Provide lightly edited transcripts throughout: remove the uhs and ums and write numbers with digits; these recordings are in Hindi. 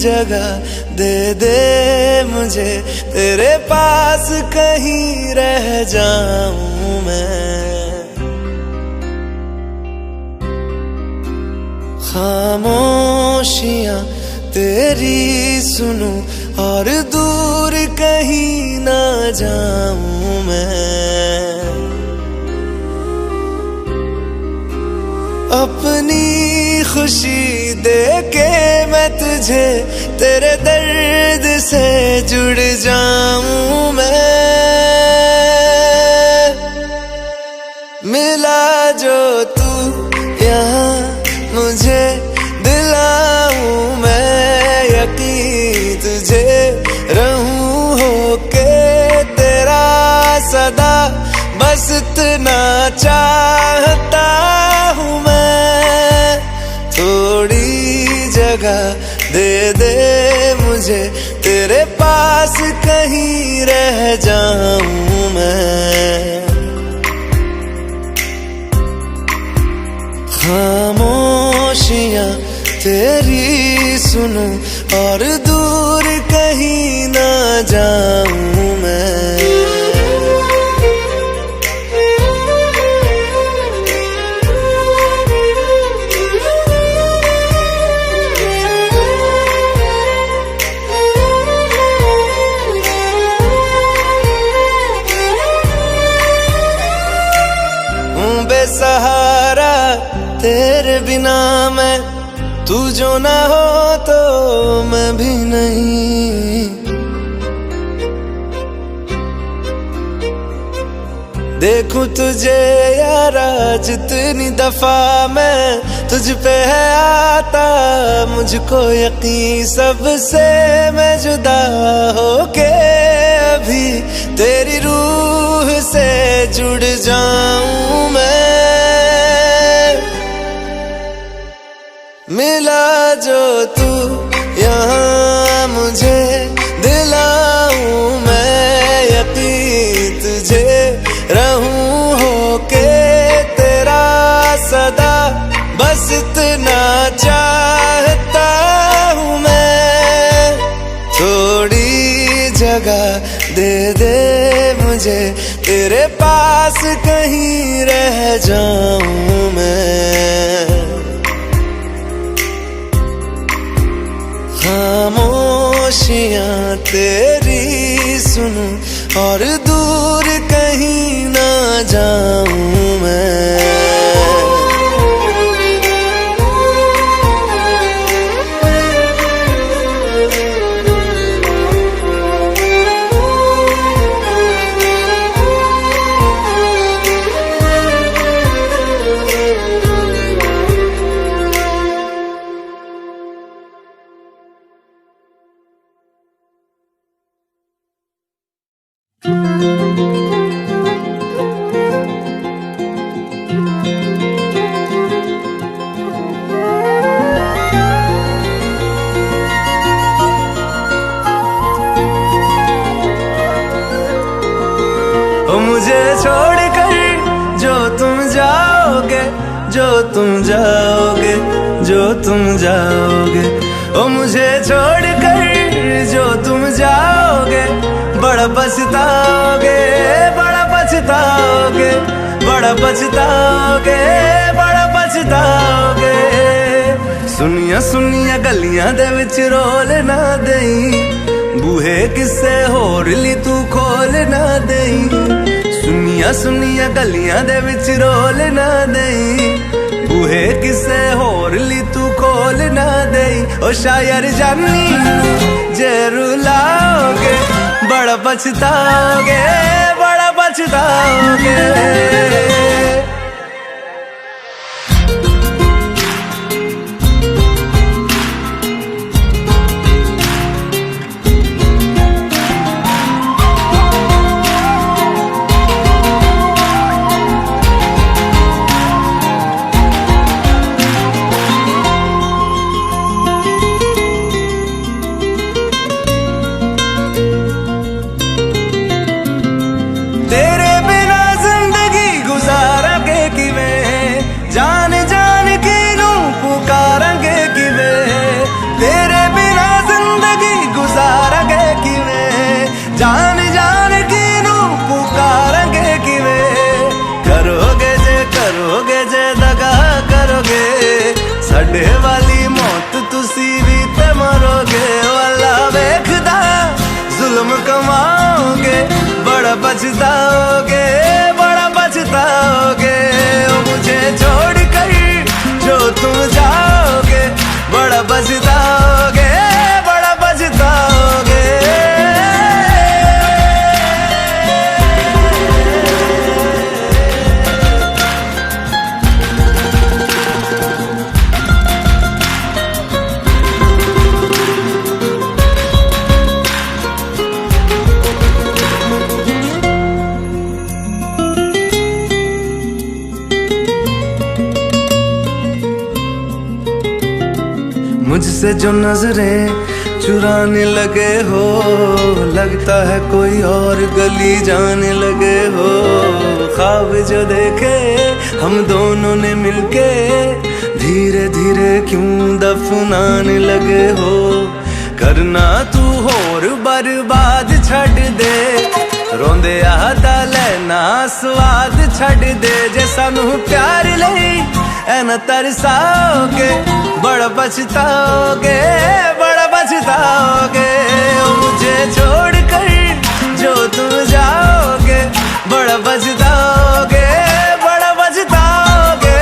जगह दे दे मुझे, तेरे पास कहीं रह जाऊं मैं। खामोशियां तेरी सुनूं और दूर कहीं ना जाऊं मैं। अपनी खुशी दे के मैं तुझे, तेरे दर्द से जुड़ जाऊं मैं। मिला जो तू यहाँ मुझे, दिलाऊं मैं यकीन तुझे, रहूं होके तेरा सदा, बस इतना चाहता हूँ मैं। थोड़ी जगह दे दे मुझे, तेरे पास कहीं रह जाऊं मैं। खामोशियां तेरी सुनूं और दूर कहीं ना जाऊं मैं। बेसहारा तेरे बिना मैं, तू जो ना हो तो मैं भी नहीं। देखूं तुझे यारा जितनी दफा मैं, तुझ पे है आता मुझको यकीन, सबसे मैं जुदा होके अभी तेरी रूह से जुड़ जाऊं मैं। मिला जो तू यहाँ मुझे, दिलाऊं मैं यकीन तुझे, रहूं होके तेरा सदा, बस इतना चाहता हूँ मैं। थोड़ी जगह दे दे मुझे, तेरे पास कहीं रह जाऊं मैं। खामोशियां तेरी सुनूं और दूर कहीं ना जाऊं मैं। मुझे छोड़कर जो तुम जाओगे, जो तुम जाओगे, जो तुम जाओगे, ओ मुझे छोड़कर जो तुम जाओगे, बड़ा पछताओगे, बड़ा पछताओगे, बड़ा पछताओगे, बड़ा पछताओगे। सुनिया सुनिया गलियां दे विच रोल ना देई, बूहे किसे होर ली तू खोल ना देई। सुनिया सुनिया गलियां दे विच रोल ना देई, बूहे किसे होर ली तू खोल ना देई। ओ शायर जानी जे रुलाओगे, बड़ा पछताओगे, बड़ा पछताओगे। तेरे बिना जिंदगी गुजारा बूढ़े वाली मौत तुसी भी ते मरोगे। वाला वेखदा जुल्म कमाओगे, बड़ा पछताओगे, बड़ा पछताओगे। मुझे छोड़ कर जो तुम जाओगे, बड़ा पछताओगे, बड़ा पछताओगे। मुझसे जो नजरें चुराने लगे हो, लगता है कोई और गली जाने लगे हो। ख्वाब जो देखे हम दोनों ने मिलके, धीरे धीरे क्यों दफनाने लगे हो। करना तू होर बर्बाद छड़ दे, रोंदे आदा लेना स्वाद छड़ दे। जे सानू प्यार लई ऐना तरसाओगे, बड़ा पछताओगे, बड़ा पछताओगे। मुझे छोड़ कर जो तुम जाओगे, बड़ा पछताओगे, बड़ा पछताओगे।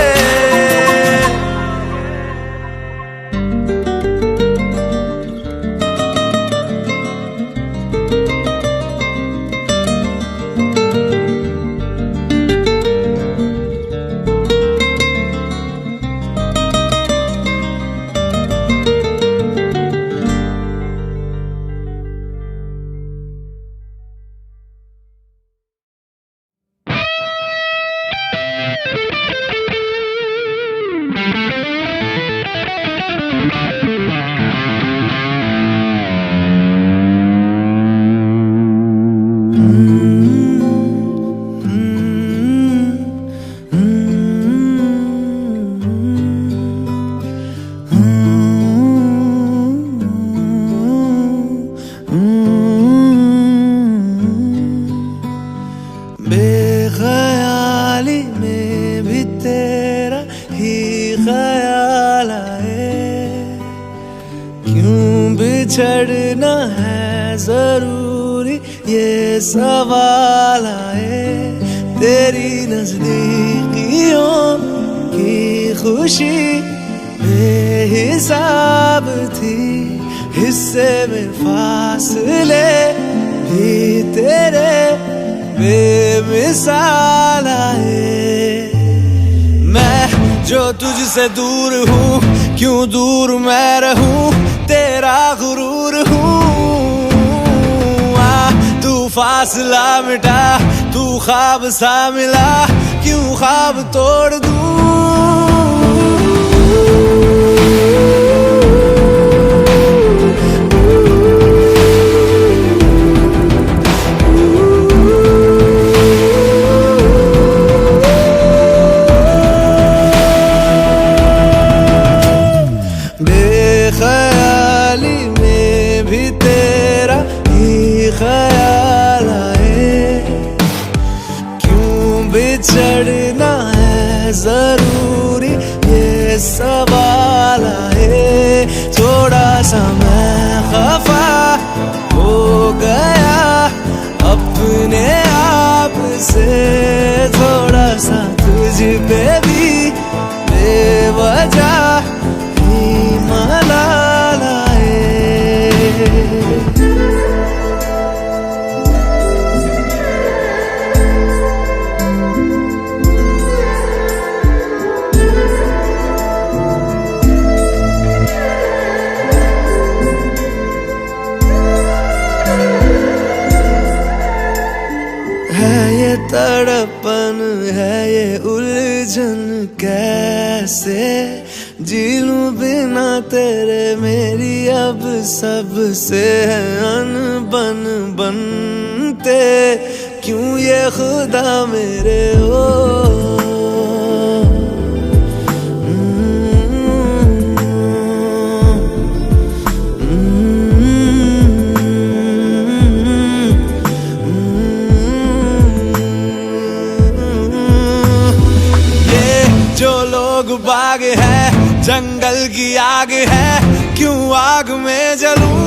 बेख्याली में भी तेरा ही ख्याल आए, क्यों बिछड़ना है जरूरी ये सवाल आए। तेरी नजदीकियों की खुशी बेहिसाब थी, हिस्से में फासले भी तेरे बेमिसाल आए। मैं जो तुझसे दूर हूँ, क्यों दूर मैं रहूँ, तेरा गुरूर हूँ। तू फासला मिटा, तू ख्वाब सा मिला, क्यों ख्वाब तोड़ दूँ। बेख्याली में भी तेरा ही ख्याल आए, क्यों बिछड़ना है जरूरी ये सवाल आए। थोड़ा सा मैं खफा हो गया अपने आप से, थोड़ा सा तुझ पे भी बेवजह मलाल आए। है ये तड़पन, है ये उलझन, कैसे जी लूं बिना तेरे। मेरी अब सबसे है अनबन बनते, क्यों ये खुदा मेरे हो। ये जो लोग बात आग है, जंगल की आग है, क्यों आग में जलूं।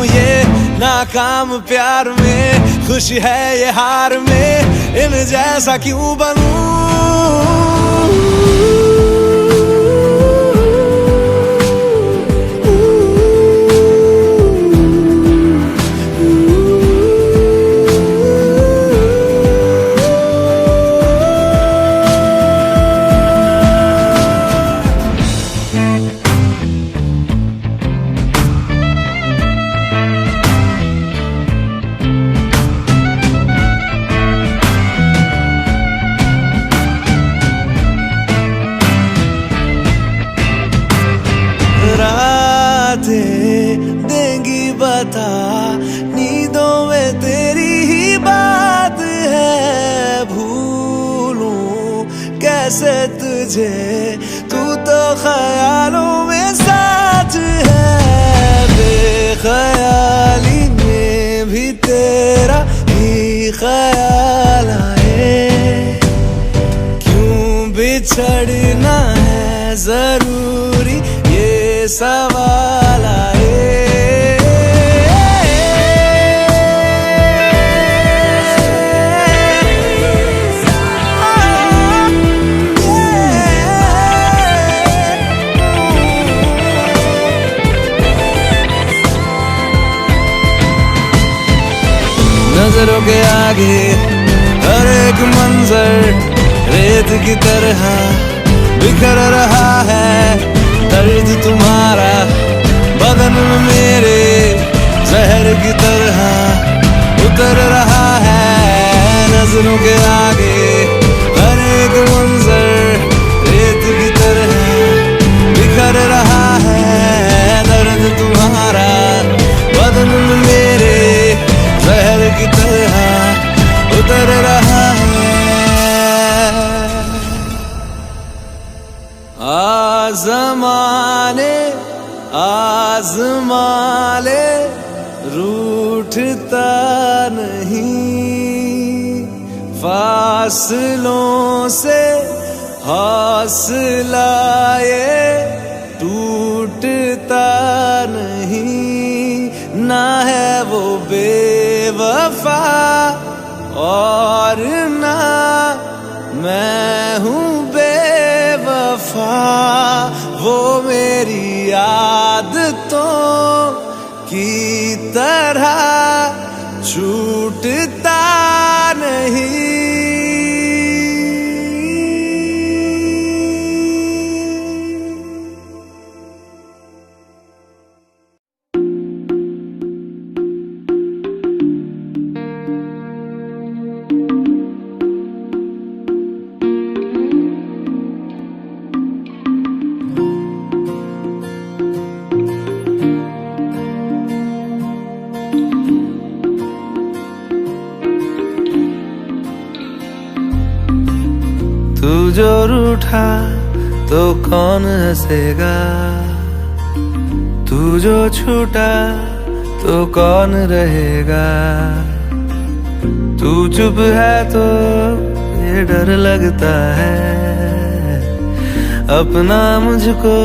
ये नाकाम प्यार में खुश है ये हार में, इन जैसा क्यों बनूं। देंगी बता, नींदों में तेरी ही बात है। भूलूं कैसे तुझे, तू तो ख्यालों में साथ है। बेख्याली में भी तेरा ही ख्याल आए, क्यों बिछड़ना है जरूरी ये सवाल आए। नजरों के आगे हर एक मंजर रेत की तरह बिखर रहा है। दर्द तुम्हारा बदन में मेरे जहर की तरह उतर रहा है। नजरों के आगे हर एक मंजर रेत की तरह बिखर रहा है। दर्द तुम्हारा बदन में मेरे जहर की तरह उतर रहा है। आज़माले रूठता नहीं, फासलों से हौसला ये टूटता नहीं। ना है वो बेवफा और ना मैं हूँ बेवफा। वो मेरी आदतों की तरह छूटता नहीं। तू जो रूठा तो कौन हंसेगा, तू जो छूटा तो कौन रहेगा। तू चुप है तो ये डर लगता है, अपना मुझको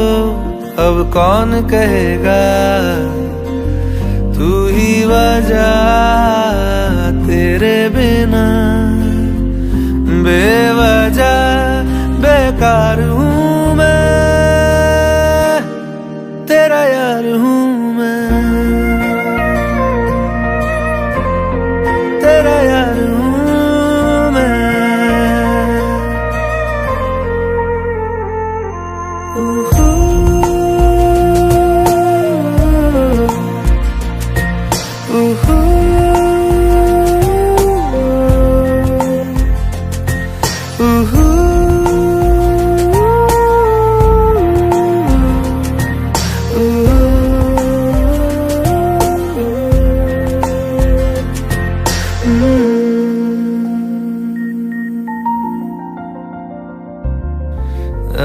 अब कौन कहेगा। तू ही वजह तेरे बिना बेवजह बेकार हूँ मैं, तेरा यार हूँ मैं, तेरा यार हूँ मैं।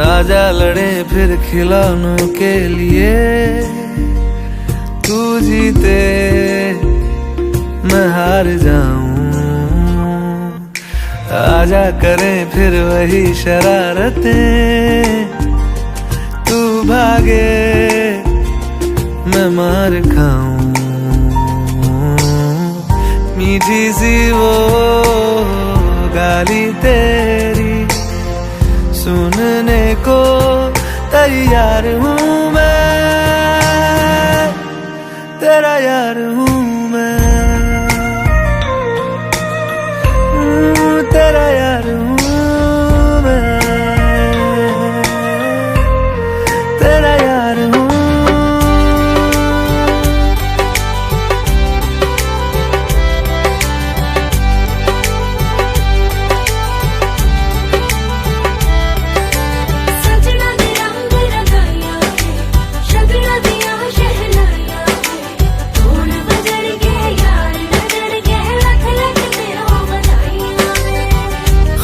आजा लड़े फिर खिलौनों के लिए, तू जीते मैं हार जाऊं। आजा करें फिर वही शरारतें, तू भागे मैं मार खाऊं, मीठी सी वो गाली तेरी सुनने को तैयार हूँ मैं, तेरा यार हूँ मैं, तेरा यार हूँ मैं, तेरा यार हूँ।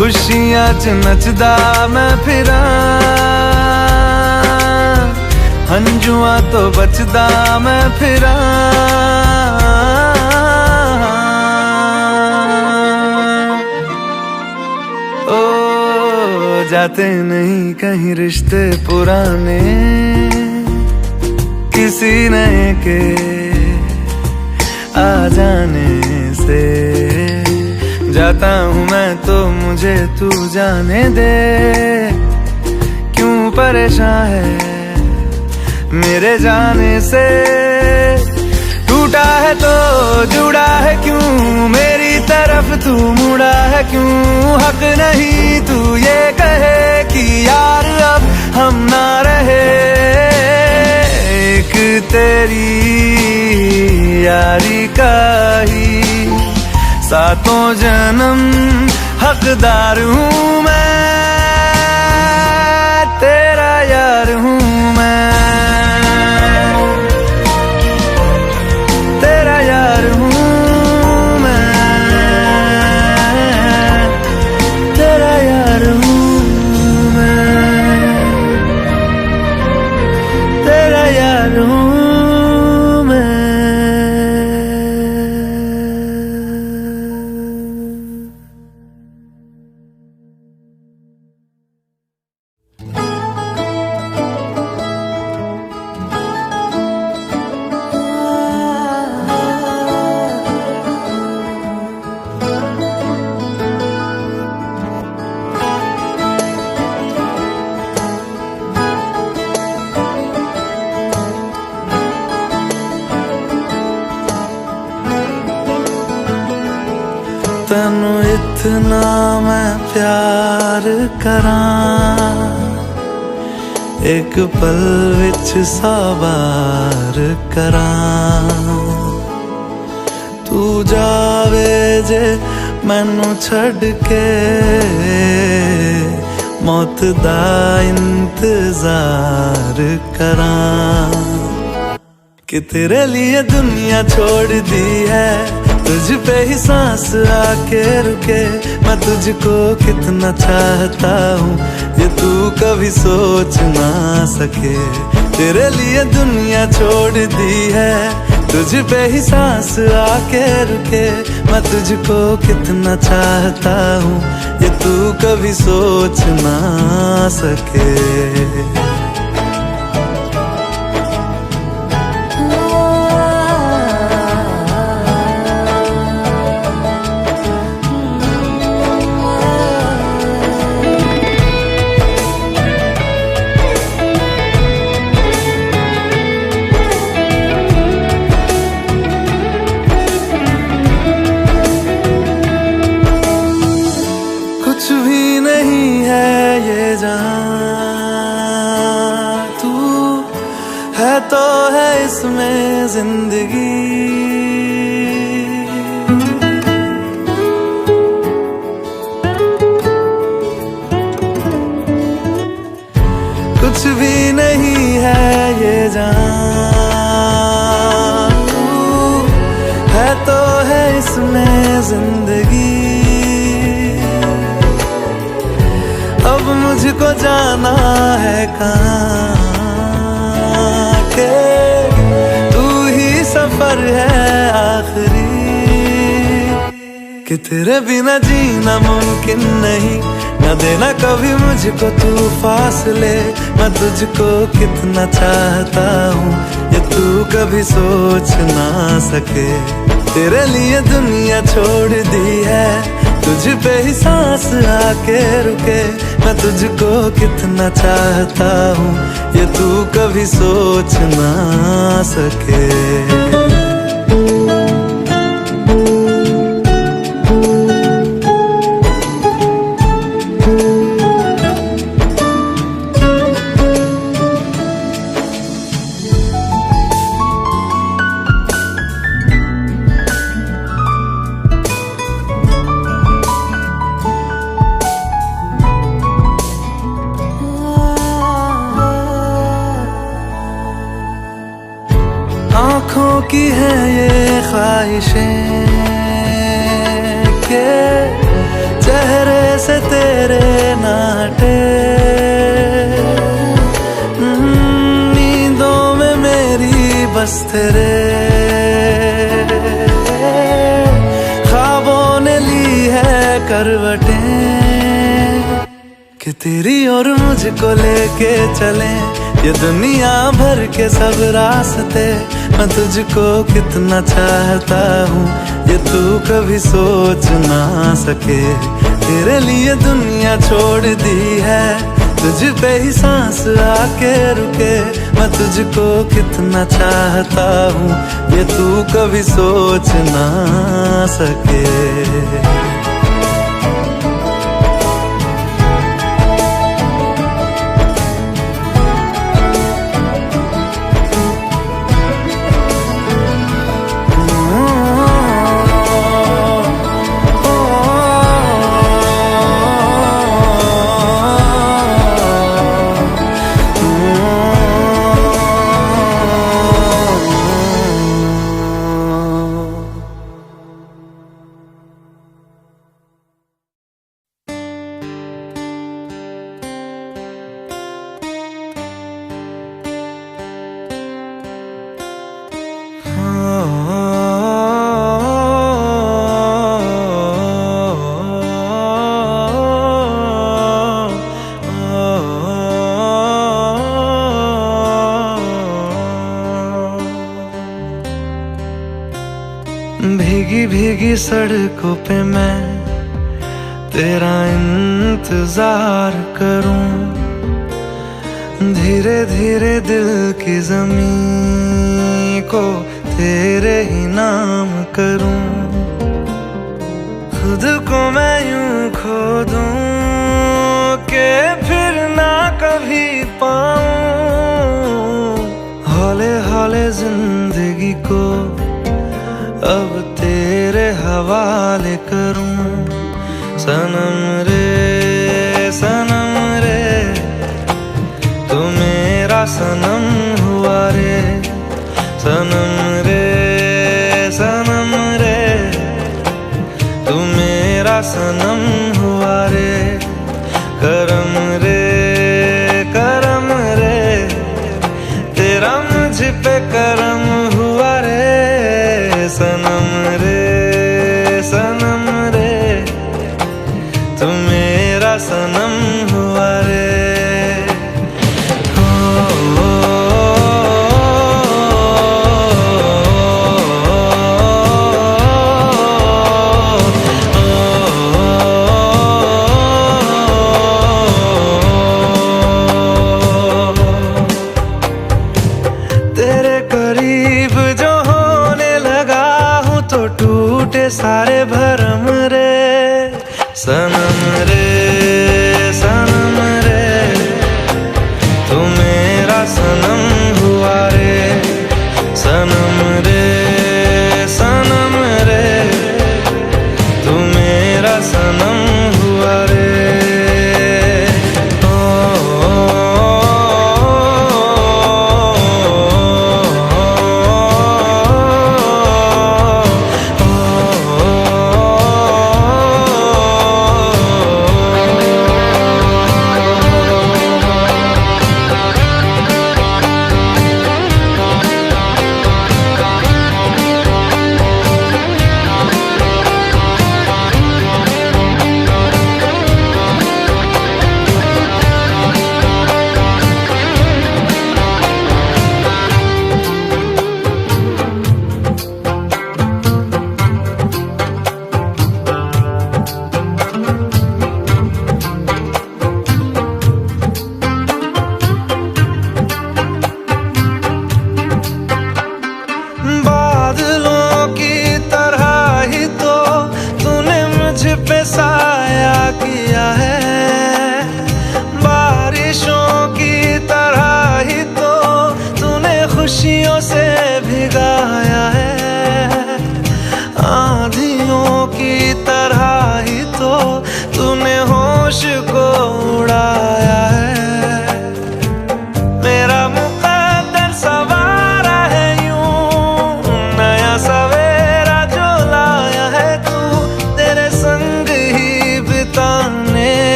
खुशियां च नचदा मैं फिरा, हंजुआ तो बचदा मैं फिरा, ओ जाते नहीं कहीं रिश्ते पुराने, किसी नए के आ जाने से जाता हूँ मैं तो मुझे तू जाने दे, क्यों परेशान है मेरे जाने से, टूटा है तो जुड़ा है क्यों मेरी तरफ तू मुड़ा है क्यों, हक नहीं तू ये कहे कि यार अब हम ना रहे, एक तेरी यारी का ही सातों जन्म हकदार हूँ मैं, तेरा यार हूँ मैं, तेरा यार हूँ मैं, तेरा यार हूँ मैं, तेरा यार हूँ। तैनू इतना मैं प्यार करां, एक पल विच साबार करां, तू जावे जे मैनू छड़ के मौत दा इंतजार करां, कि तेरे लिए दुनिया छोड़ दी है, तुझ पे ही सांस आके रुके, मैं तुझको कितना चाहता हूँ ये तू कभी सोच ना सके, तेरे लिए दुनिया छोड़ दी है, तुझ पे ही सांस आके रुके, मैं तुझको कितना चाहता हूँ ये तू कभी सोच ना सके। कुछ भी नहीं है ये जहां, तू है तो है इसमें जिंदगी, कुछ भी नहीं है ये जहां, तू है तो है इसमें जिंदगी, अब मुझको जाना है कहाँ के तू ही सफर है आखिरी, कि तेरे बिना जीना मुमकिन नहीं। न देना कभी मुझको तू फासले, मैं तुझको कितना चाहता हूँ ये तू कभी सोच ना सके। तेरे लिए दुनिया छोड़ दी है, तुझ पे ही सांस आके रुके। मैं तुझको कितना चाहता हूँ ये तू कभी सोच ना सके। आँखों की है ये ख्वाहिशें के चेहरे से तेरे ना हटे। नींदों में मेरी बस तेरे ख्वाबों ने ली है करवटें कि तेरी और मुझको लेके चले ये दुनिया भर के सब रास्ते। मैं तुझको कितना चाहता हूँ ये तू कभी सोच ना सके। तेरे लिए दुनिया छोड़ दी है, तुझ पे ही सांस आके रुके। मैं तुझको कितना चाहता हूँ ये तू कभी सोच ना सके। भीगी भीगी सड़कों पे मैं तेरा इंतजार करूं। धीरे धीरे दिल की ज़मीं को तेरे ही नाम करूं। खुद को मैं यूं खो दूं कि फिर ना कभी पाऊं। हौले हौले जिंदगी को अब तेरे हवाले करूं। सनम रे तू मेरा सनम हुआ रे। सनम रे तू मेरा सनम हुआ रे। करम रे तेरा मुझ पे करम हुआ रे। सनम रे तू मेरा सनम हुआ रे। तेरे करीब जो होने लगा हूँ तो टूटे सारे भरम रे। सनम रे तू मेरा सनम हुआ रे। सनम रे तू मेरा सनम हुआ रे।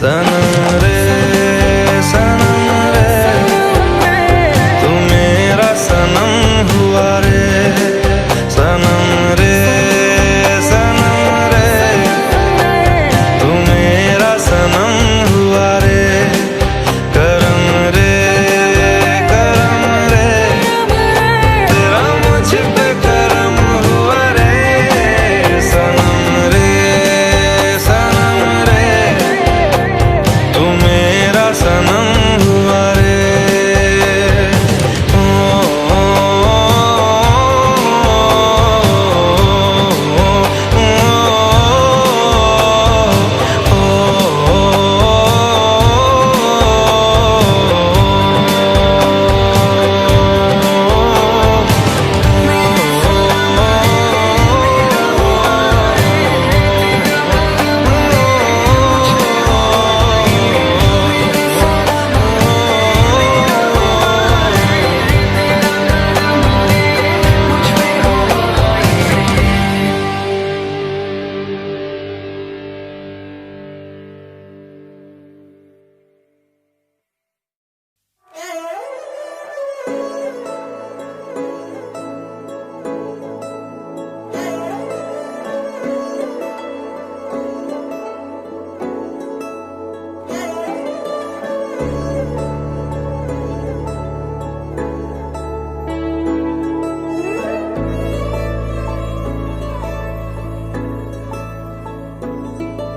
सनम रे सनम रे, तू मेरा सनम हुआ रे। सनम रे सनम रे, तू मेरा सनम हुआ रे। करम रे करम रे, तेरा मुझ पे करम हुआ रे। सनम रे सनम रे, तू मेरा सनम हुआ रे। ओ, ओ,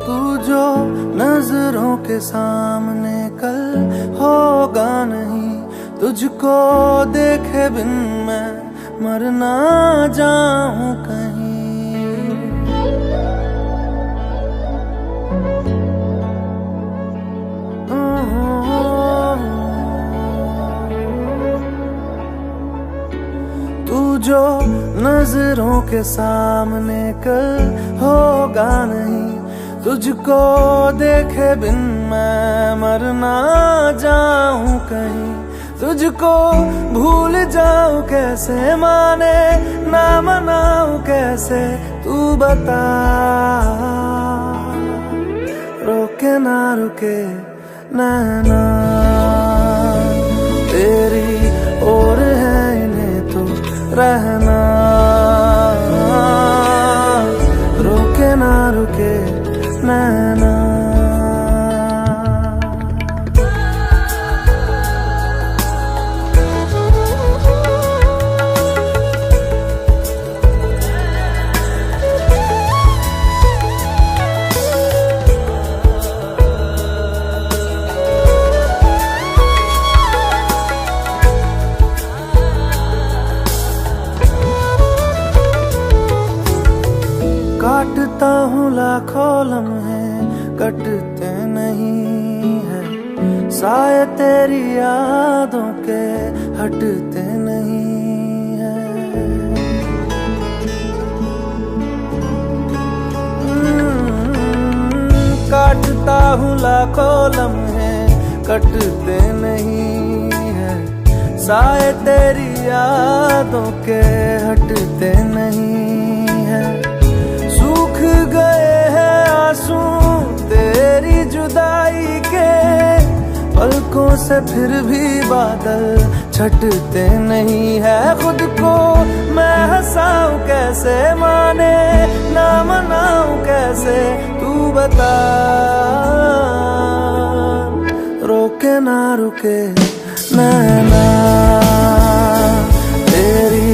तू जो नजरों के सामने कल होगा नहीं, तुझको देखे बिन मैं मर ना जाऊं कहीं। तू जो नजरों के सामने कल होगा नहीं, तुझको देखे बिन मैं मर ना जाऊं कहीं। तुझको भूल जाऊं कैसे, माने ना मनाऊं कैसे, तू बता। रोके ना रुके नैना तेरी ओर है, इन्हें तो रहना। रोके ना रुके नैना। काटता हूँ लाखों लम्हे, कटते नहीं है। साए तेरी यादों के हटते नहीं है। काटता हूँ लाखों लम्हे, कटते नहीं है। साए तेरी यादों के हटते नहीं है। सूख गए हैं आंसू तेरी जुदाई के, पलकों से फिर भी बादल छटते नहीं है। खुद को मैं हंसाऊं कैसे, माने ना मनाऊं कैसे, तू बता। रोके ना रुके नैना तेरी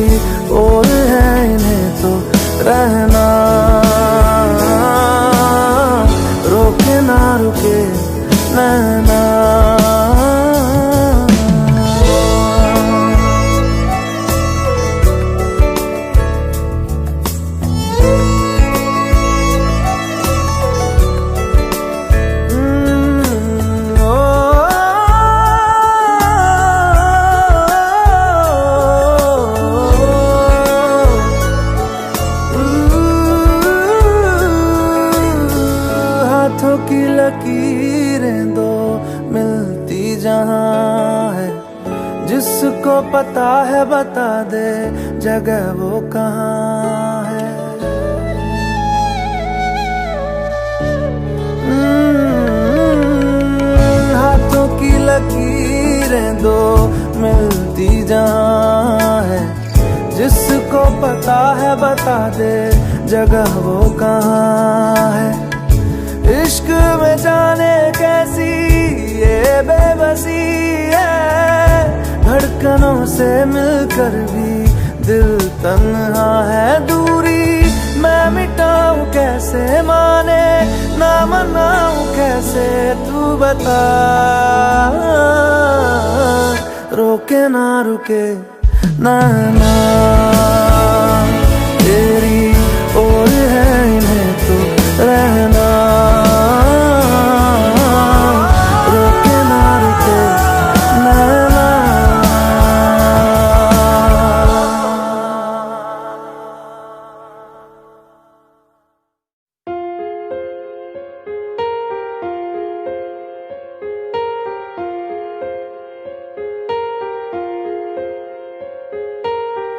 ओर है, इन्हें तो रहना। रोके ना रुके नैना। हाथों की लकीरें दो मिलती जहां है, जिसको पता है बता दे जगह वो कहाँ है। लकीरें दो मिलती जहाँ है, जिसको पता है बता दे जगह वो कहाँ है। इश्क में जाने कैसी ये बेबसी है, धड़कनों से मिलकर भी दिल तन्हा है। दूरी मैं मिटाऊं कैसे, माने ना मनाऊं कैसे, तू बता। रोके ना रुके ना तेरी ओर है इन्हें तो रहना, रोके ना रुके ना।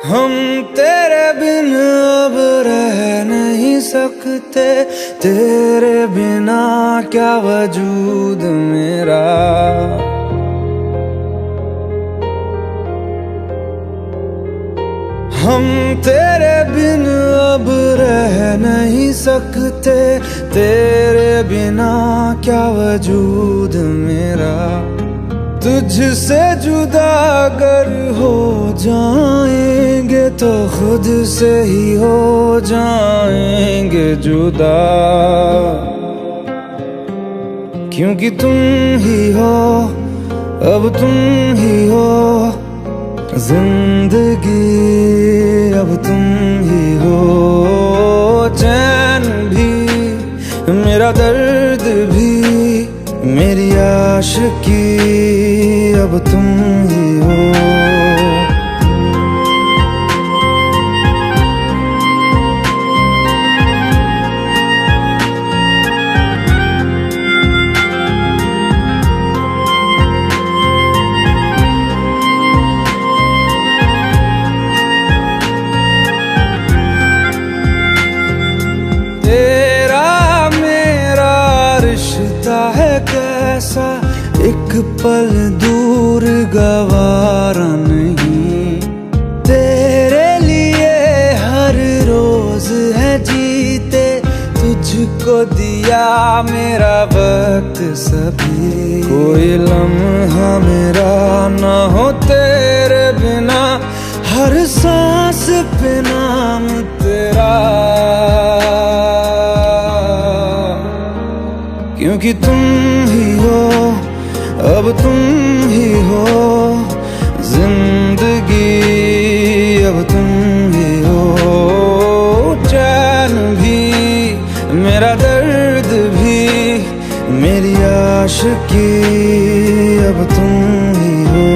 हम तेरे बिन अब रह नहीं सकते, तेरे बिना क्या वजूद मेरा। हम तेरे बिन अब रह नहीं सकते, तेरे बिना क्या वजूद मेरा। तुझसे जुदा अगर हो जाएंगे तो खुद से ही हो जाएंगे जुदा, क्योंकि तुम ही हो अब तुम ही हो जिंदगी, अब तुम ही हो चैन भी मेरा दर्द भी मेरी आशिकी, अब तुम ही हो। तेरा मेरा रिश्ता है कैसा, एक पल दूर गवारा नहीं। तेरे लिए हर रोज है जीते, तुझको दिया मेरा वक्त सभी। कोई लम्हा मेरा ना हो तेरे बिना, हर सांस पे नाम तेरा, क्योंकि तुम ही हो अब तुम ही हो जिंदगी, अब तुम ही हो चैन भी मेरा दर्द भी मेरी आशिकी, अब तुम ही हो।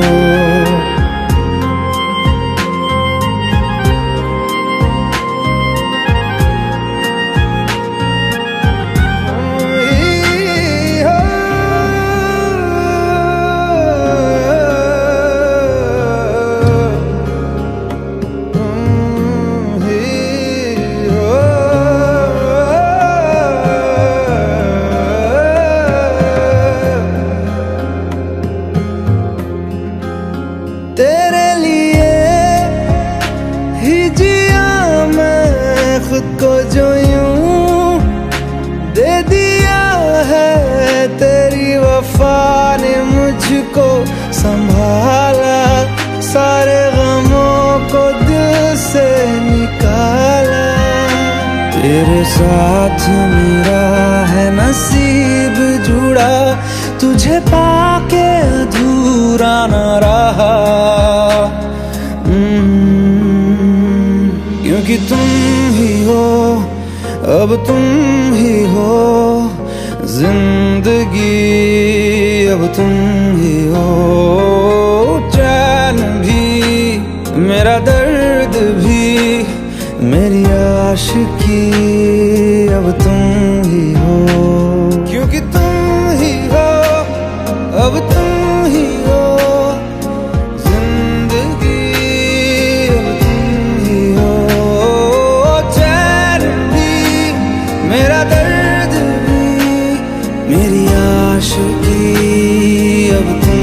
तेरे लिए ही जिया मैं खुद को, जो यूं दे दिया है तेरी वफा ने मुझको संभाला, सारे गमों को दिल से निकाला। तेरे साथ मेरा है नसीब जुड़ा, तुझे पाके अधूरा न रहा, क्योंकि तुम ही हो अब तुम ही हो जिंदगी, अब तुम ही हो चैन भी मेरा दर्द भी मेरी आशिकी, अब तुम ही हो, क्योंकि तुम ही हो अब तुम ही हो जिंदगी, अब तुम ही हो चैन भी मेरा दर्द भी मेरी आशिकी, अब तुम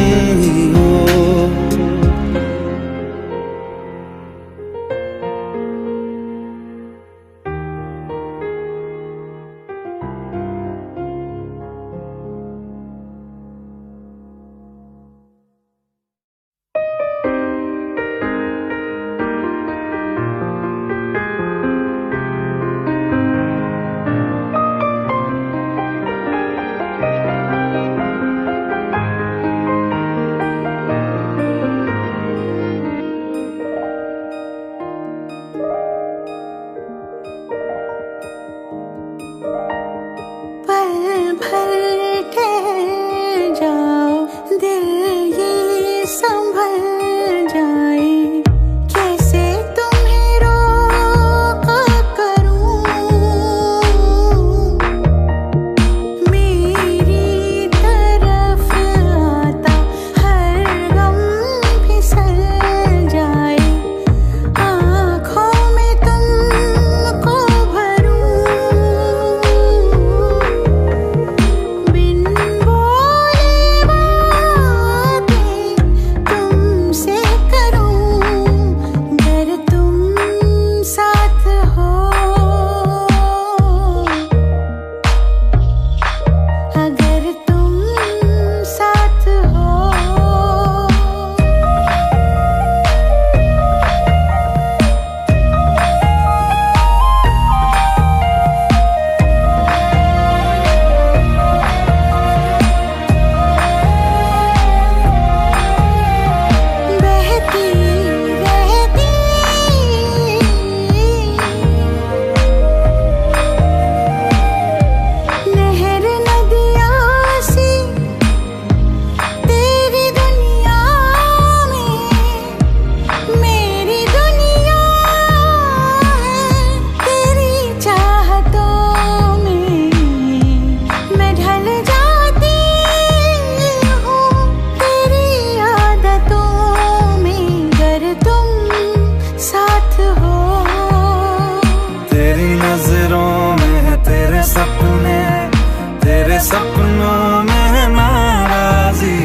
सपनों में नाराजी,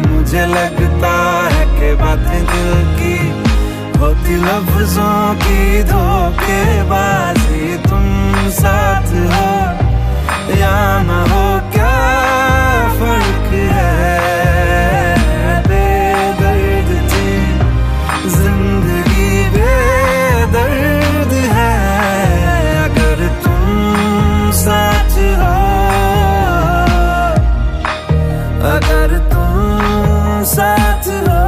मुझे लगता है कि बातें दिल की होती लफ्जों की धोखेबाजी। तुम साथ हो या ना हो क्या फर्क है, बेदर्द थी जिंदगी बेदर्द है। अगर तुम साथ हो, अगर तुम साथ हो।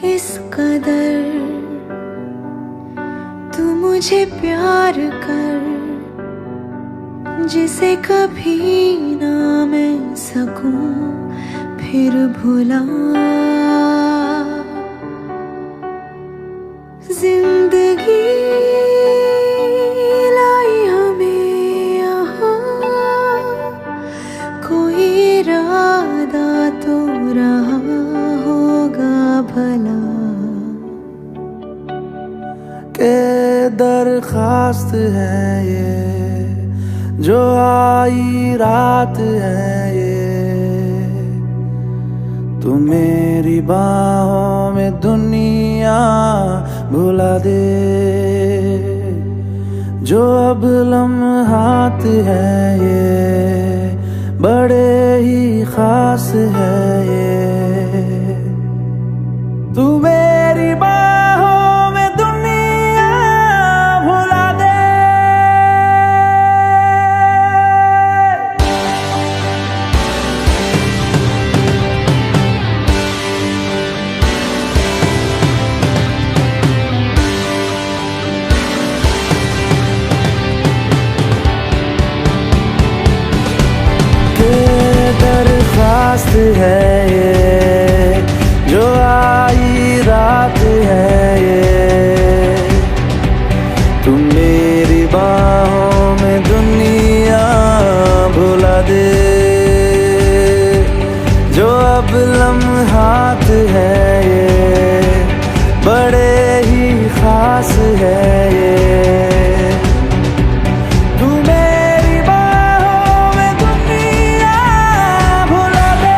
इस कदर तू मुझे प्यार कर, जिसे कभी ना मैं सकूं फिर भुला। जिंदगी लाई हमें यहाँ, कोई इरादा तो रहा होगा भला। के दरखास्त है ये जो आई रात है ये, तू मेरी बाहों में दुनिया भुला दे। जो अब लम्हात है ये बड़े ही खास है ये, तू मेरी बाहों में दुनिया भुला दे। है ये, जो आई रात है ये। तुम मेरी बाहों में दुनिया भुला दे, जो अब लम्हात है ये, बड़े ही खास है ये। तू मेरी बाहों में दुनिया भुला दे।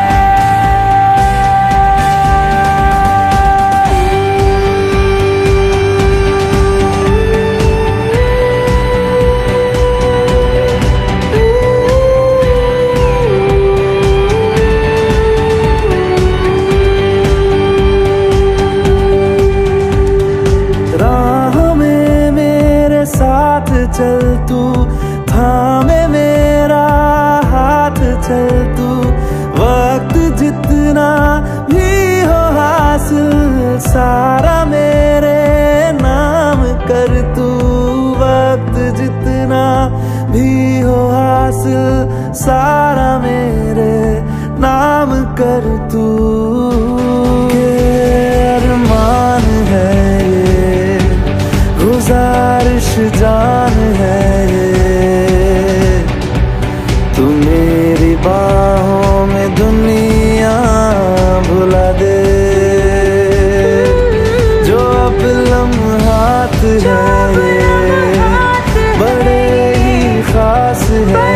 चल तू, थामे मेरा हाथ चल तू, वक्त जितना भी हो हासिल सारा मेरे नाम कर तू। वक्त जितना भी हो हासिल सारा मेरे नाम कर तू। के अरमान है ये, गुजारिश जान है ये। तू मेरी बाहों में दुनिया भुला दे, जो अब लम्हात है ये, बड़े ही खास है।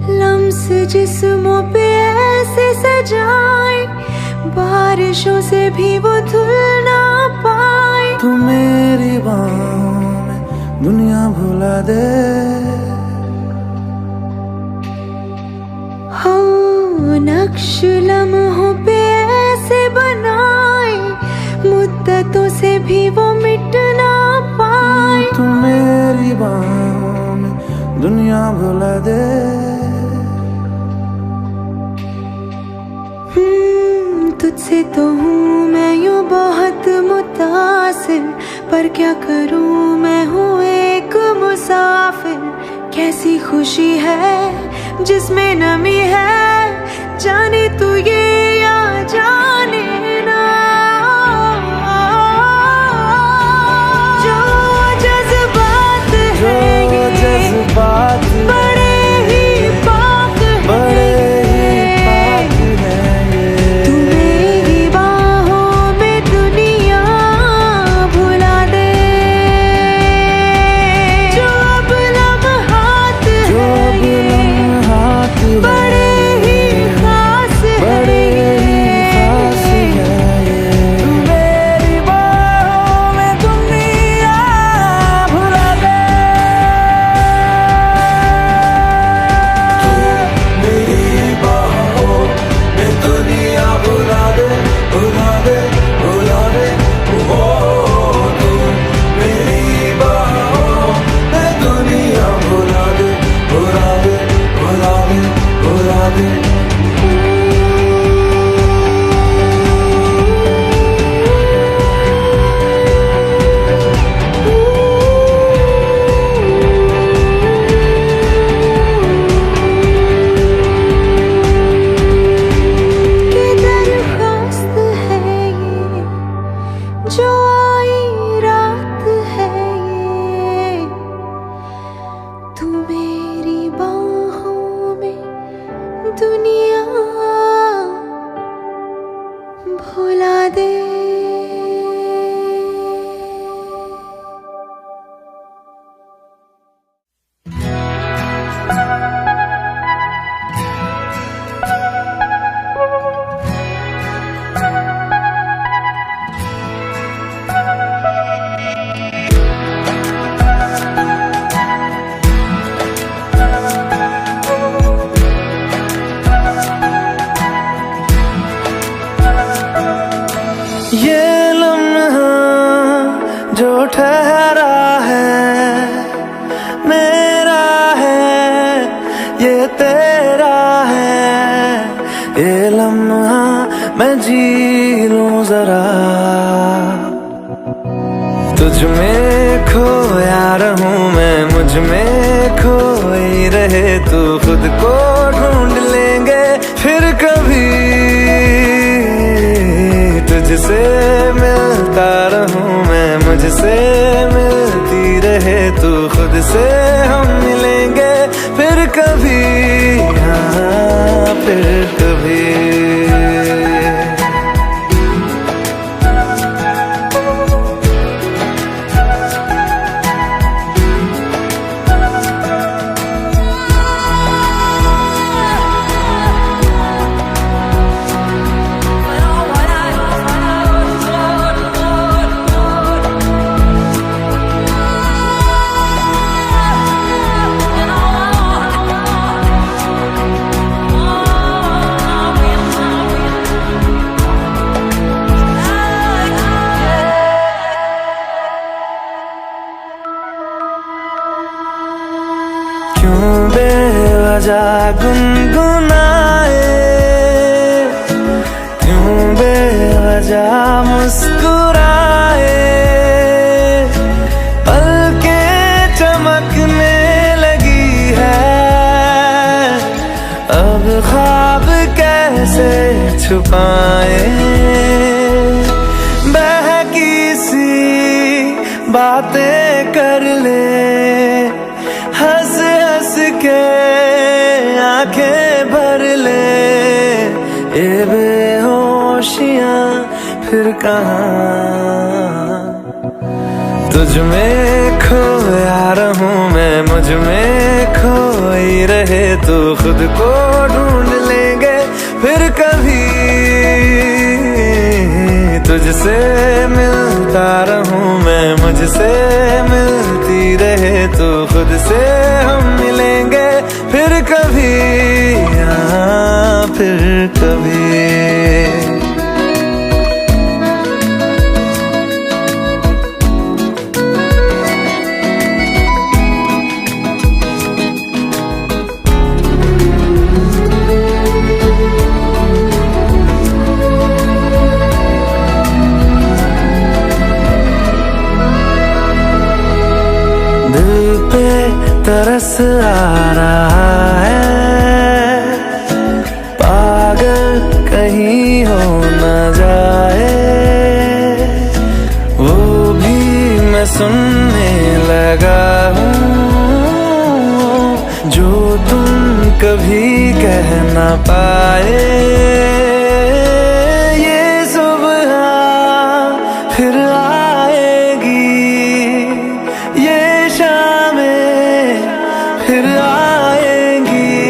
लम्स जिस्मों पे ऐसे सजाए, बारिशों से भी वो धुल ना पाए। तू मेरी बाहों में दुनिया भुला दे। हो नक्श लम्हों पे ऐसे बनाए, मुद्दतों से भी वो मिट ना पाए। तू मेरी बाहों में दुनिया भुला दे। तुझसे तो हूँ मैं यूँ बहुत मुतासिर, पर क्या करूँ मैं हूँ एक मुसाफिर। कैसी खुशी है जिसमें नमी है, जाने तू ये या जाने ना। जो जज्बात है ये, जज्बात बड़े ही पाक है। बड़े ही खास है। ये तेरा है, ये लम्हा मैं जी लूं जरा। तुझ में खोया रहूं मैं, मुझ में खोई रहे तू, खुद को ढूंढ लेंगे फिर कभी। तुझसे मिलता रहूं मैं, मुझसे मिलती रहे तू, खुद से हम मिलेंगे फिर कभी, हाँ फिर कभी। क्यों बेवजह गुनगुनाए, क्यों बेवजह मुस्कुराए, पलकें चमकने लगी है, अब ख्वाब कैसे छुपाए। बहकी सी बातें कर ले, हंस हंस के आंखें भर ले, ये बेहोशियां फिर कहाँ। तुझ में खोया रहूं मैं, मुझ में खोई रहे तू, खुद को ढूंढ लेंगे फिर कभी। तुझसे मिलता रहूं मैं, मुझसे मिलती रहे तू, खुद से हम मिलेंगे फिर कभी, हाँ फिर कभी। दिल पे तरस आ रहा है, पागल कहीं हो न जाए, वो भी मैं सुनने लगा हूँ, जो तुम कभी कह न पाए। ये सुबह फिर आएगी, ये शामें फिर आएंगी,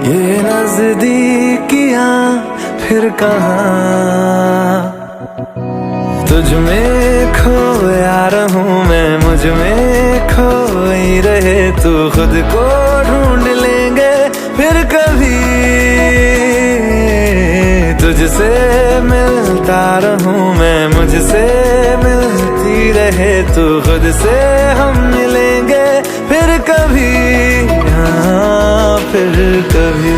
ये नजदीकियां फिर कहाँ। तुझ में खोया रहूं मैं, मुझ में खोई रहे तू, खुद को ढूंढ लेंगे फिर कभी। तुझसे मिलता रहूं मैं, मुझसे मिलती रहे तू, खुद से हम मिलेंगे फिर कभी, हाँ फिर कभी।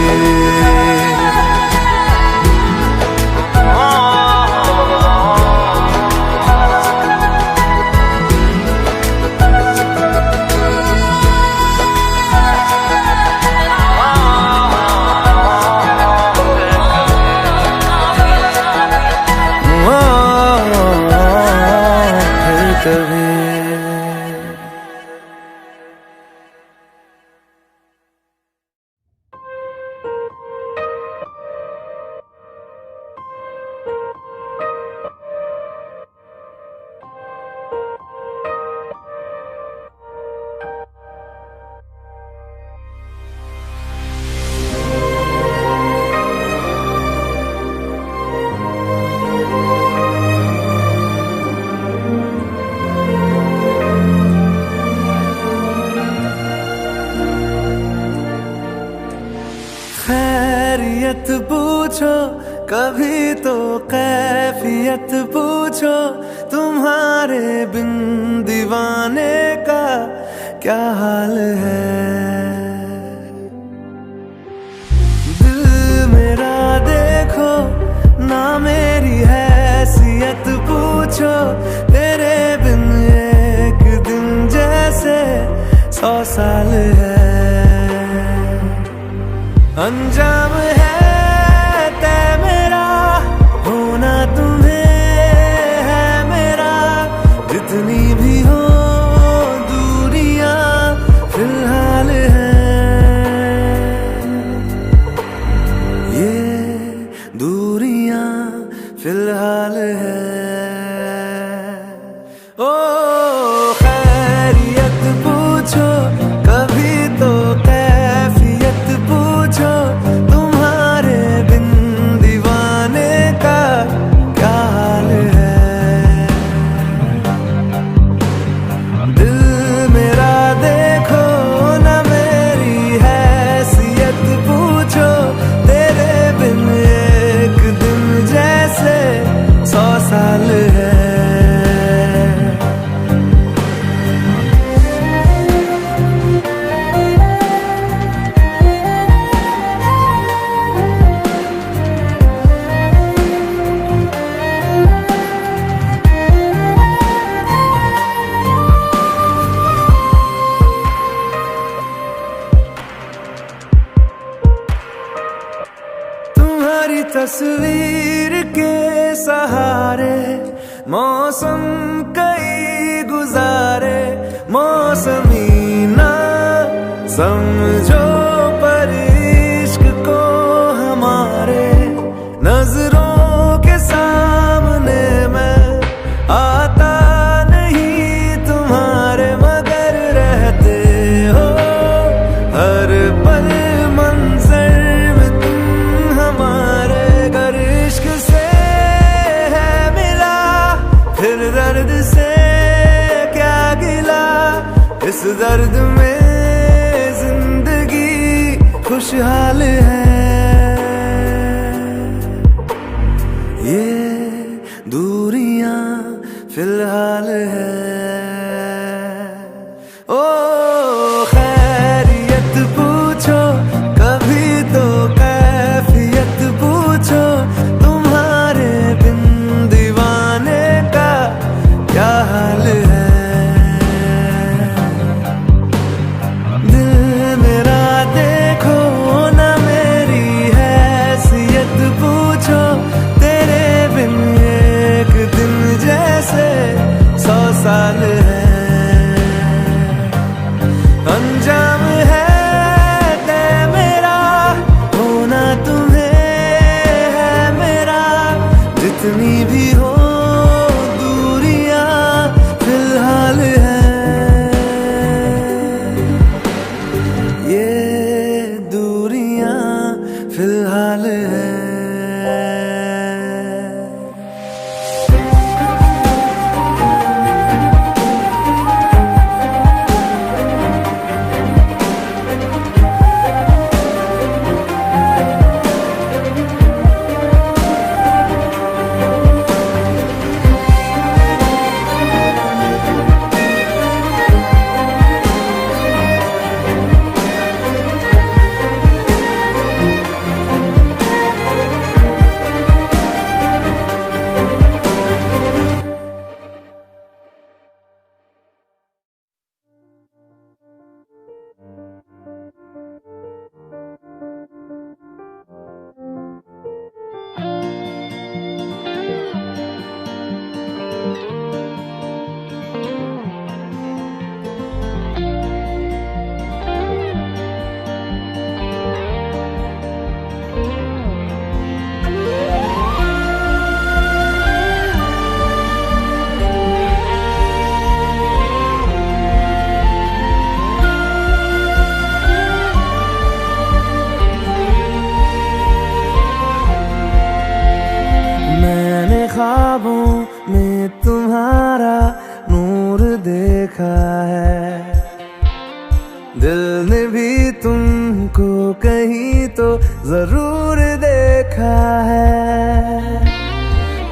खैरियत पूछो कभी तो कैफियत पूछो, तुम्हारे बिन दीवाने का क्या हाल है। 100 साल है। अंजाम है तय मेरा, होना तुम्हें है मेरा। जितनी भी हो दूरियां फिलहाल है, ये दूरियां फिलहाल है। ओ खैरियत पूछो कभी तो कैफियत पूछो, तुम्हारे बिन दीवाने का क्या हाल है। दिल मेरा देखो ना मेरी हैसियत पूछो, तेरे बिन एक दिन जैसे 100 साल है। तुम्हारी तस्वीर के सहारे मौसम कई गुजारे, मौसमी ना समझो पर इश्क को हमारे। नजरों के सामने मैं आता नहीं तुम्हारे, मगर रहते हो हर पल मंजर में तुम हमारे। गर इश्क से है मिला फिर दर्द से क्या गिला, इस दर्द में जिंदगी खुशहाल है। ये दूरियां फिलहाल है। ओ खैरियत पूछो कभी तो कैफियत पूछो, तुम्हारे बिन दीवाने का क्या हाल है। दिल मेरा देखो ना मेरी हैसियत पूछो, तेरे बिन एक दिन जैसे 100 साल है। अंजाम है तय मेरा, होना तुम्हें है मेरा। जितनी भी हो दूरियां फिलहाल है, ये दूरियां फिलहाल है। ख्वाबों में तुम्हारा नूर देखा है, दिल ने भी तुमको कहीं तो जरूर देखा है।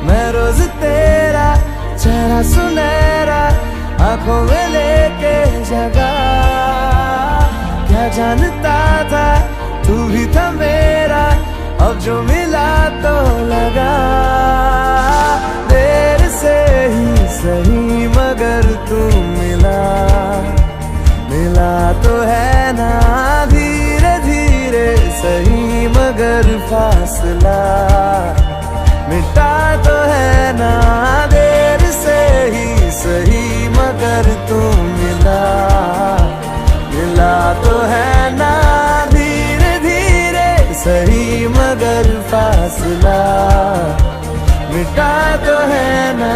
मैं रोज तेरा चेहरा सुनहरा आंखों में लेके जगा, क्या जानता था तू भी था मेरा, अब जो मिला तो लगा। देर से ही सही मगर तू मिला, मिला। मिला तो है ना धीरे धीरे सही मगर फासला मिटा तो है ना देर से ही सही मगर तू मिला तो है ना धीरे धीरे सही मगर फासला मिटा तो है ना।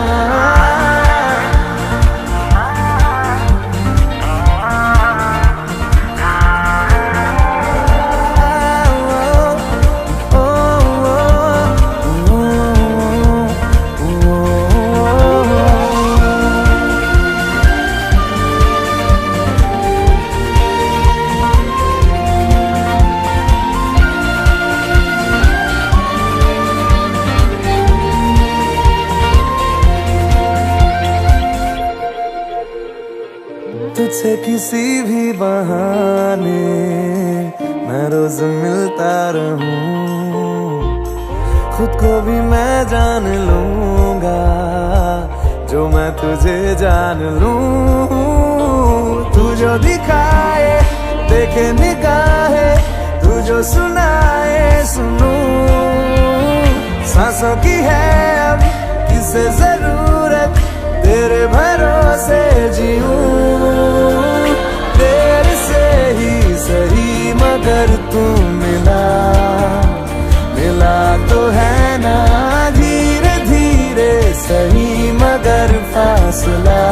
तुझसे किसी भी बहाने मैं रोज मिलता रहूं, खुद को भी मैं जान लूंगा जो मैं तुझे जान लूं। तू जो दिखाए देखे निगाहे, तू जो सुनाए सुनूं, सांसों की है अब किसे जरूरत तेरे भरोसे जीऊं। तेरे से ही सही मगर तू मिला तो है ना धीरे धीरे सही मगर फासला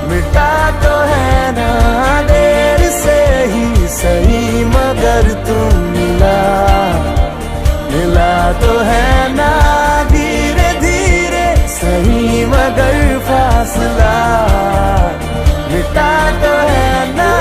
मिटा तो है ना देर से ही सही मगर तू मिला तो है ना धीरे धीरे सही मगर फासला मिटा तो है ना।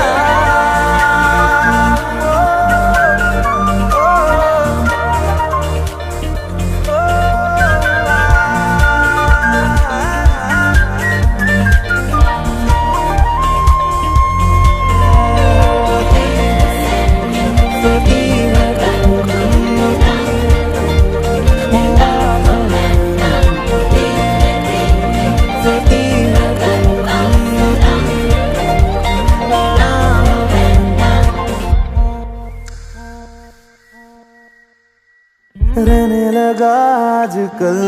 रहने लगा आजकल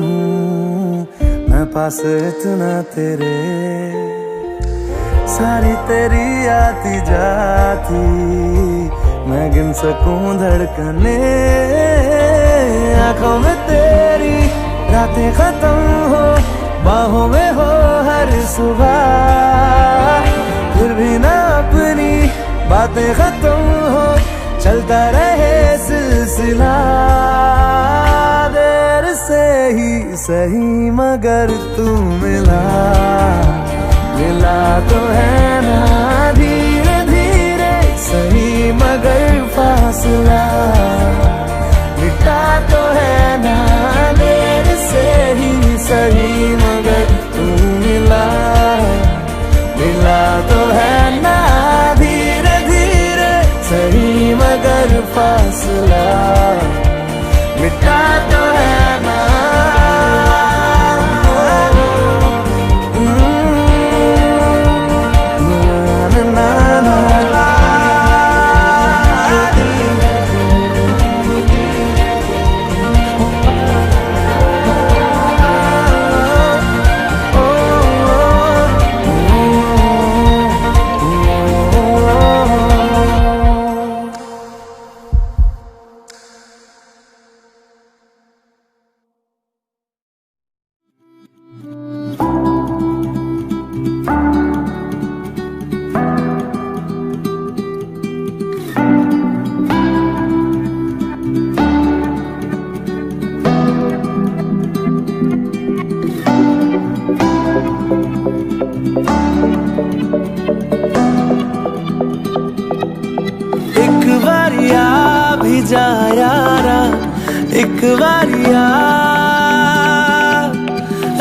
हूँ मैं पास इतना तेरे, सारी तेरी आती जाती मैं गिन सकूं धड़कने। आंखों में तेरी रातें खत्म हो, बाहों में हो हर सुबह, फिर भी ना अपनी बातें खत्म हो, चलता रहे सिलसिला। देर से ही सही मगर तू मिला तो है ना धीरे धीरे सही मगर फासला मिटा तो है ना देर से ही सही मगर तू मिला तो है ना धीरे धीरे सही मगर फासला मिटा तो है ना। जा यारा एक बारिया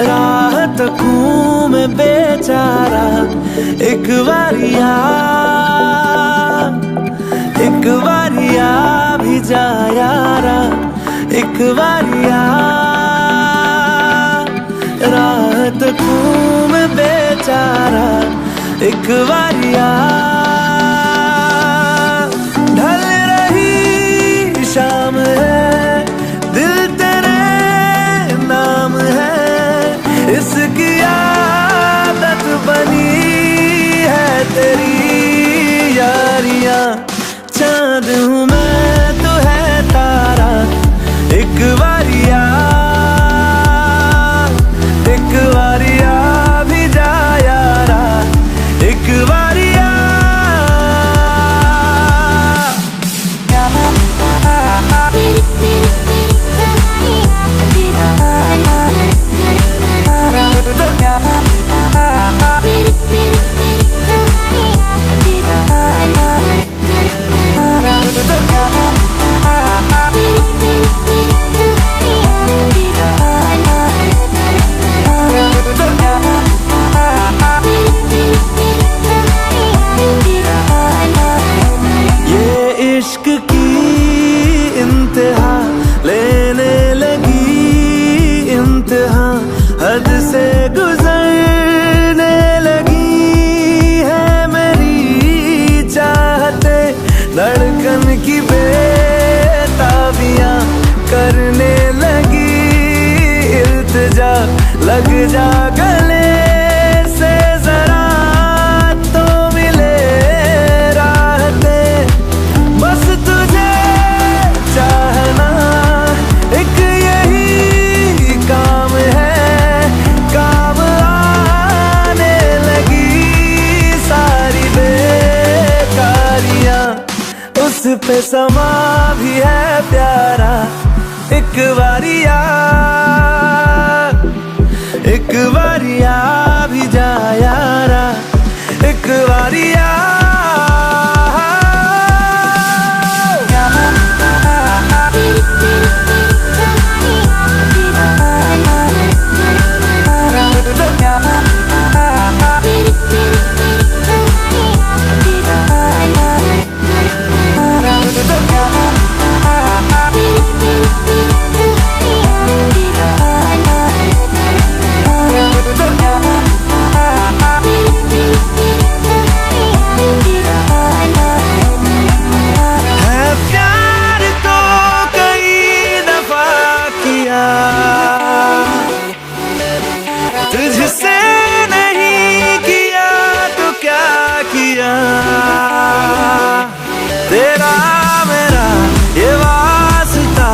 राह तकूं मैं बेचारा, एक बारिया भी जा यारा एक बारिया राह तकूं मैं बेचारा। एक बारिया ढल रही शाम है, दिल तेरे नाम है, इसकी आदत बनी है तेरी यारियां। चांद हूँ मैं तो है तारा, एक बारिया भी जा यारा, एक बारिया। इश्क की इंतहा लेने लगी, इंतहा हद से गुजरने लगी है मेरी चाहते, धड़कन की बेताबियां करने लगी, इल्तिजा लग जा गले से जरा तो मिले राहते, बस तुझे चाहना एक यही काम है, काम आने लगी सारी बेकारियां, उस पे समा भी है प्यारा, एक बारिया भी जा यारा, एक बारिया। तुझसे नहीं किया तो क्या किया, तेरा मेरा ये वास्ता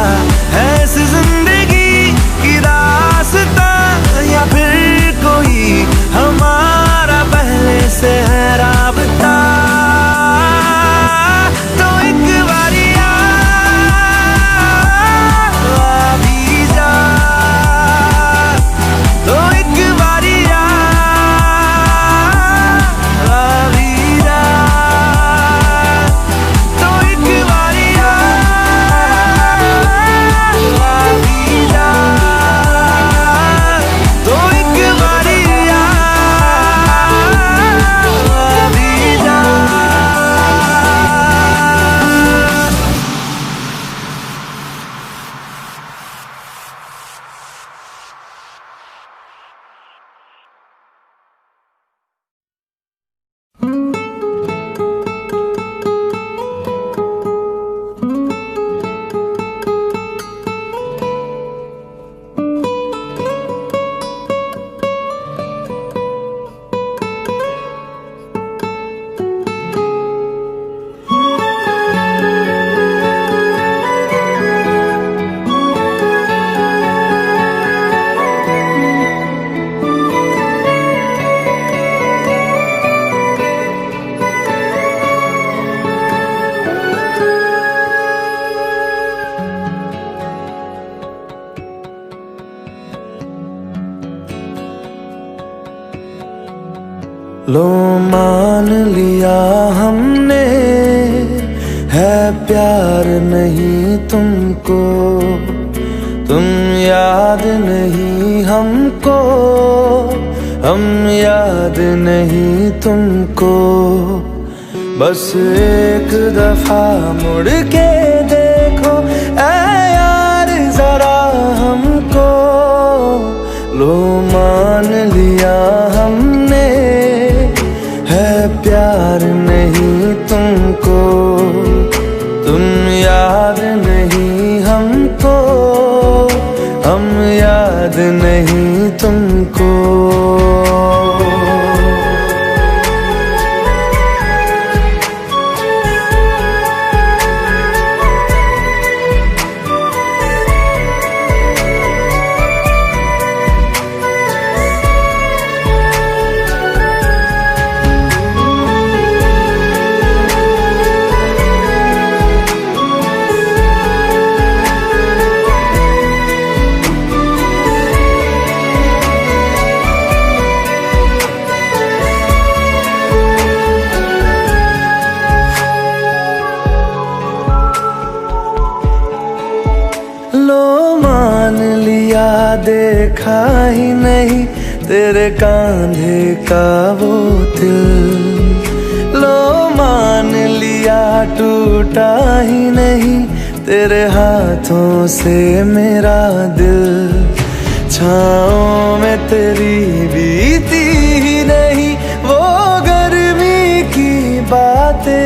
है इस जिंदगी की दास्ता, या फिर कोई हमारा पहले से है राबता, तो एक बारिया भी जा, तो एक बारिया भी जा, तो एक बारिया भी जा, तो एक बारिया भी जा। लो मान लिया हमने है प्यार नहीं तुमको, तुम याद नहीं हमको, हम याद नहीं तुमको, बस एक दफा मुड़ के देखो ऐ यार जरा हमको, लो मान लिया हमने है तुम याद नहीं हमको, हम याद नहीं तुमको। लो मान लिया देखा ही नहीं तेरे कांधे का वो दिल। लो मान लिया टूटा ही नहीं तेरे हाथों से मेरा दिल। छाँव में तेरी बीती ही नहीं वो गर्मी की बातें,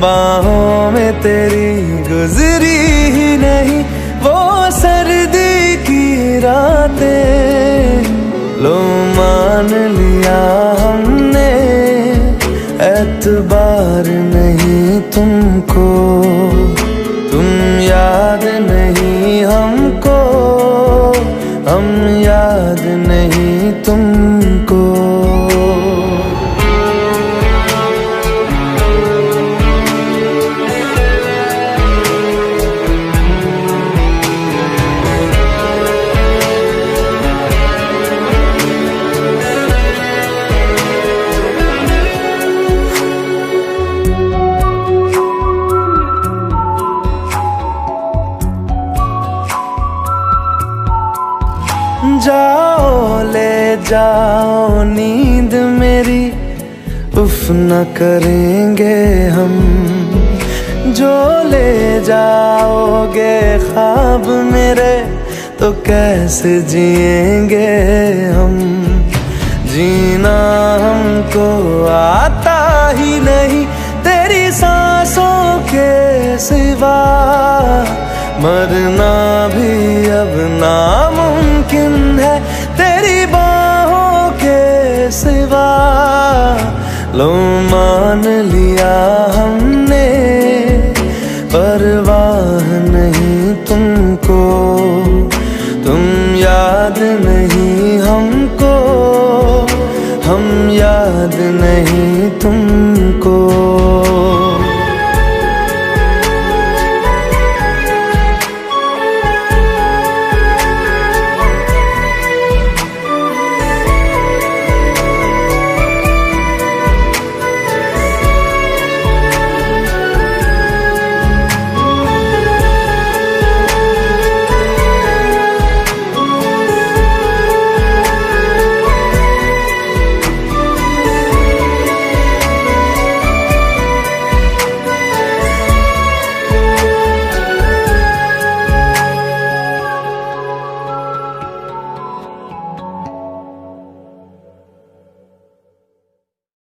बाहों में तेरी गुजरी ही नहीं वो सर्दी की रातें। लो मान लिया हमने एतबार नहीं तुमको, तुम याद नहीं हमको, हम याद नहीं तुमको। जाओ ले जाओ नींद मेरी, उफ न करेंगे हम। जो ले जाओगे ख्वाब मेरे तो कैसे जिएंगे हम। जीना हमको आता ही नहीं तेरी सांसों के सिवा, मरना भी अब नामुमकिन है तेरी बाहों के सिवा। लो